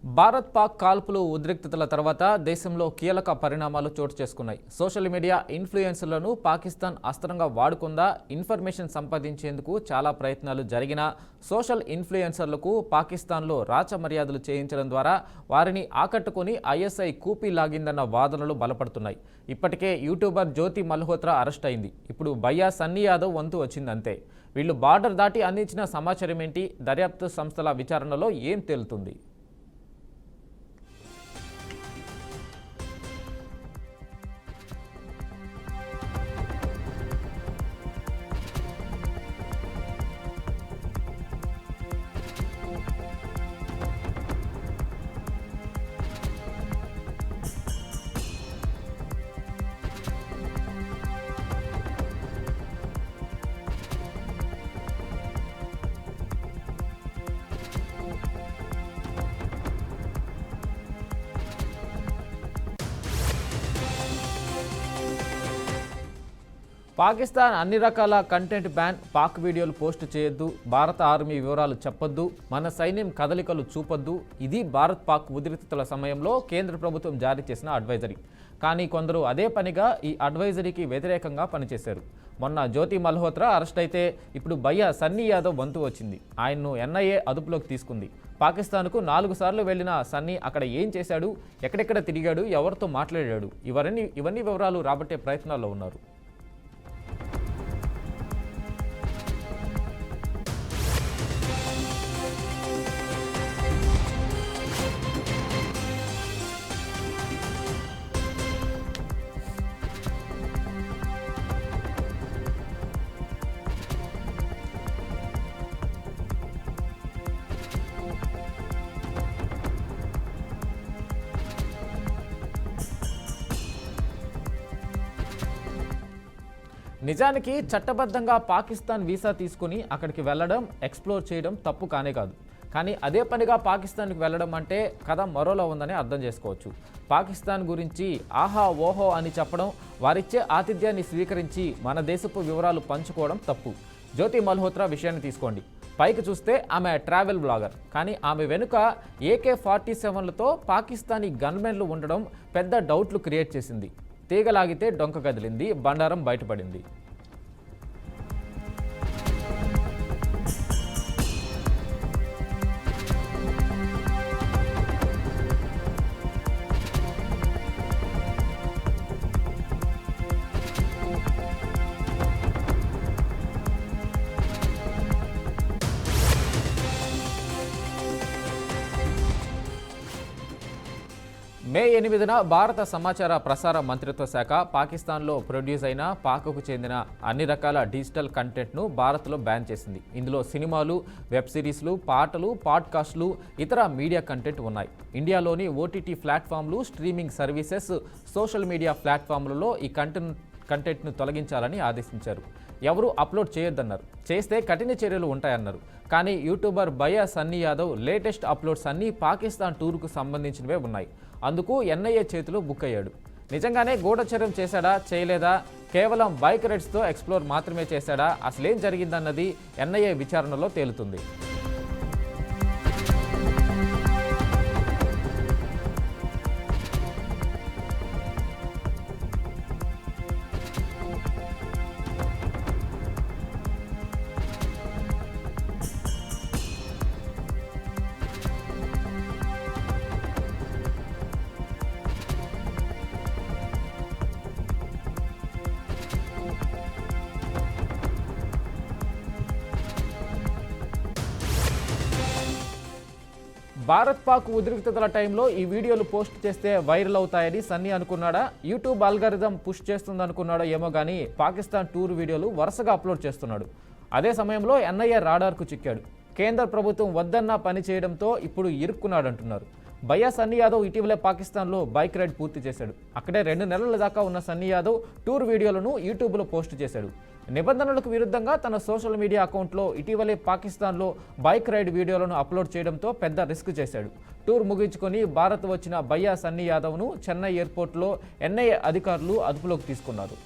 భారత్-పాక్ కాల్పులు ఉద్రిక్తతల తర్వాత దేశంలో కీలక పరిణామాలు చోటు చేసుకున్నాయి. సోషల్ మీడియా ఇన్ఫ్లుయెన్సర్లను పాకిస్తాన్ అస్త్రంగా వాడుకుందా ఇన్ఫర్మేషన్ సంపాదించేందుకు చాలా ప్రయత్నాలు జరిగినా సోషల్ ఇన్ఫ్లుయెన్సర్లకు పాకిస్తాన్లో రాచ మర్యాదలు చేయించడం ద్వారా వారిని ఆకట్టుకుని ఐఎస్ఐ కూపీ లాగిందన్న వాదనలు బలపడుతున్నాయి. ఇప్పటికే యూట్యూబర్ జ్యోతి మల్హోత్రా అరెస్ట్ అయింది. ఇప్పుడు భయ్యా సన్నీ యాదవ్ వంతు వచ్చిందంతే. వీళ్ళు బార్డర్ దాటి అందించిన సమాచారం ఏంటి? దర్యాప్తు సంస్థల విచారణలో ఏం తేలుతుంది? పాకిస్తాన్ అన్ని రకాల కంటెంట్ బ్యాన్, పాక్ వీడియోలు పోస్ట్ చేయొద్దు, భారత ఆర్మీ వివరాలు చెప్పొద్దు, మన సైన్యం కదలికలు చూపొద్దు. ఇది భారత్ పాక్ ఉద్రిక్తతల సమయంలో కేంద్ర ప్రభుత్వం జారీ చేసిన అడ్వైజరీ. కానీ కొందరు అదే పనిగా ఈ అడ్వైజరీకి వ్యతిరేకంగా పనిచేశారు. మొన్న జ్యోతి మల్హోత్రా అరెస్ట్ అయితే ఇప్పుడు భయ్యా సన్నీ యాదవ్ వంతు వచ్చింది. ఆయన్ను ఎన్ఐఏ అదుపులోకి తీసుకుంది. పాకిస్తాన్కు 4 సార్లు వెళ్లిన సన్నీ అక్కడ ఏం చేశాడు, ఎక్కడెక్కడ తిరిగాడు, ఎవరితో మాట్లాడాడు, ఇవన్నీ వివరాలు రాబట్టే ప్రయత్నాల్లో ఉన్నారు. నిజానికి చట్టబద్ధంగా పాకిస్తాన్ వీసా తీసుకుని అక్కడికి వెళ్ళడం, ఎక్స్ప్లోర్ చేయడం తప్పు కానే కాదు. కానీ అదే పనిగా పాకిస్తాన్కి వెళ్ళడం అంటే కథ మరోలా ఉందని అర్థం చేసుకోవచ్చు. పాకిస్తాన్ గురించి ఆహా ఓహో అని చెప్పడం, వారిచ్చే ఆతిథ్యాన్ని స్వీకరించి మన దేశపు వివరాలు పంచుకోవడం తప్పు. జ్యోతి మల్హోత్రా విషయాన్ని తీసుకోండి. పైకి చూస్తే ఆమె ట్రావెల్ బ్లాగర్, కానీ ఆమె వెనుక AK-47లతో పాకిస్తానీ గన్మెన్లు ఉండడం పెద్ద డౌట్లు క్రియేట్ చేసింది. తీగలాగితే డొంక కదిలింది, బండారం బయటపడింది. మే 8న భారత సమాచార ప్రసార మంత్రిత్వ శాఖ పాకిస్తాన్లో ప్రొడ్యూస్ అయిన పాక్కు చెందిన అన్ని రకాల డిజిటల్ కంటెంట్ను భారత్లో బ్యాన్ చేసింది. ఇందులో సినిమాలు, వెబ్ సిరీస్లు, పాటలు, పాడ్కాస్ట్లు, ఇతర మీడియా కంటెంట్ ఉన్నాయి. ఇండియాలోని OTT ప్లాట్ఫామ్లు, స్ట్రీమింగ్ సర్వీసెస్, సోషల్ మీడియా ప్లాట్ఫామ్లలో ఈ కంటెంట్ను తొలగించాలని ఆదేశించారు. ఎవరూ అప్లోడ్ చేయొద్దన్నారు. చేస్తే కఠిన చర్యలు ఉంటాయన్నారు. కానీ యూట్యూబర్ భయ్యా సన్నీ యాదవ్ లేటెస్ట్ అప్లోడ్స్ అన్నీ పాకిస్తాన్ టూర్కు సంబంధించినవే ఉన్నాయి. అందుకు NIA చేతిలో బుక్ అయ్యాడు. నిజంగానే గూఢచర్యం చేశాడా, చేయలేదా, కేవలం బైక్ రైడ్స్తో ఎక్స్ప్లోర్ మాత్రమే చేశాడా, అసలేం జరిగిందన్నది NIA విచారణలో తేలుతుంది. భారత్-పాక్ ఉద్రిక్తతల టైంలో ఈ వీడియోలు పోస్ట్ చేస్తే వైరల్ అవుతాయని సన్నీ అనుకున్నాడా, యూట్యూబ్ అల్గారిథం పుష్ చేస్తుందనుకున్నాడో ఏమో కానీ పాకిస్తాన్ టూర్ వీడియోలు వరుసగా అప్లోడ్ చేస్తున్నాడు. అదే సమయంలో NIA రాడార్కు చిక్కాడు. కేంద్ర ప్రభుత్వం వద్దన్నా పని చేయడంతో ఇప్పుడు ఇరుక్కున్నాడంటున్నారు. భయ్యా సన్నీ యాదవ్ ఇటీవలే పాకిస్తాన్లో బైక్ రైడ్ పూర్తి చేశాడు. అక్కడే 2 నెలల దాకా ఉన్న సన్నీ యాదవ్ టూర్ వీడియోలను యూట్యూబ్లో పోస్ట్ చేశాడు. నిబంధనలకు విరుద్ధంగా తన సోషల్ మీడియా అకౌంట్లో ఇటీవలే పాకిస్తాన్లో బైక్ రైడ్ వీడియోలను అప్లోడ్ చేయడంతో పెద్ద రిస్క్ చేశాడు. టూర్ ముగించుకొని భారత్ వచ్చిన భయ్యా సన్నీ యాదవ్ను చెన్నై ఎయిర్పోర్ట్లో NIA అధికారులు అదుపులోకి తీసుకున్నారు.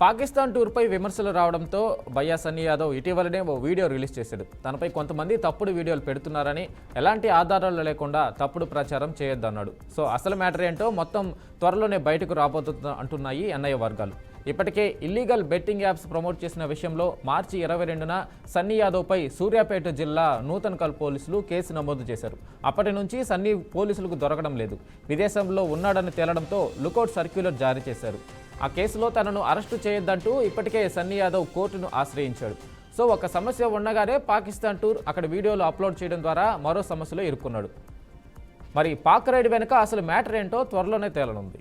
పాకిస్తాన్ టూర్పై విమర్శలు రావడంతో భయ్యా సన్నీ యాదవ్ ఇటీవలనే ఓ వీడియో రిలీజ్ చేశాడు. తనపై కొంతమంది తప్పుడు వీడియోలు పెడుతున్నారని, ఎలాంటి ఆధారాలు లేకుండా తప్పుడు ప్రచారం చేయొద్దన్నాడు. సో అసలు మ్యాటర్ ఏంటో మొత్తం త్వరలోనే బయటకు రాబోతుందా అంటున్నాయి ఎన్ఐఏ వర్గాలు. ఇప్పటికే ఇల్లీగల్ బెట్టింగ్ యాప్స్ ప్రమోట్ చేసిన విషయంలో మార్చి 22న సన్నీ యాదవ్పై సూర్యాపేట జిల్లా నూతన్కల్ పోలీసులు కేసు నమోదు చేశారు. అప్పటి నుంచి సన్నీ పోలీసులకు దొరకడం లేదు. విదేశంలో ఉన్నాడని తేలడంతో లుకౌట్ సర్క్యులర్ జారీ చేశారు. ఆ కేసులో తనను అరెస్టు చేయొద్దంటూ ఇప్పటికే సన్నీ యాదవ్ కోర్టును ఆశ్రయించాడు. సో ఒక సమస్య ఉండగానే పాకిస్తాన్ టూర్, అక్కడ వీడియోలు అప్లోడ్ చేయడం ద్వారా మరో సమస్యలో ఇరుక్కున్నాడు. మరి పాక్ రైడ్ వెనుక అసలు మ్యాటర్ ఏంటో త్వరలోనే తేలనుంది.